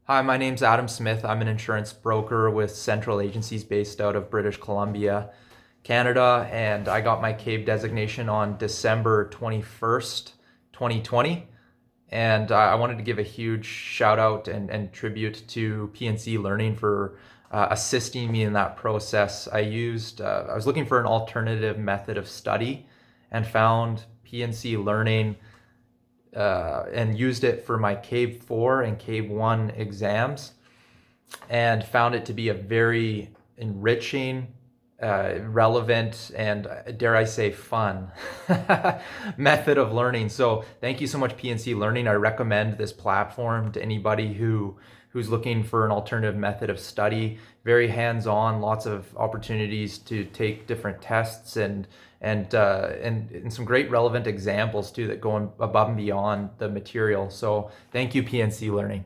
Hi, my name's Adam Smith. I'm an insurance broker with central agencies based out of British Columbia, Canada, and I got my CAIB designation on December 21st, 2020. And I wanted to give a huge shout out and tribute to PNC Learning for assisting me in that process. I was looking for an alternative method of study and found PNC Learning and used it for my CAIB 4 and CAIB 1 exams, and found it to be a very enriching, relevant, and dare I say fun method of learning. So thank you so much, PNC Learning. I recommend this platform to anybody who's looking for an alternative method of study. Very hands-on, lots of opportunities to take different tests and some great relevant examples too that go above and beyond the material. So thank you, PNC Learning.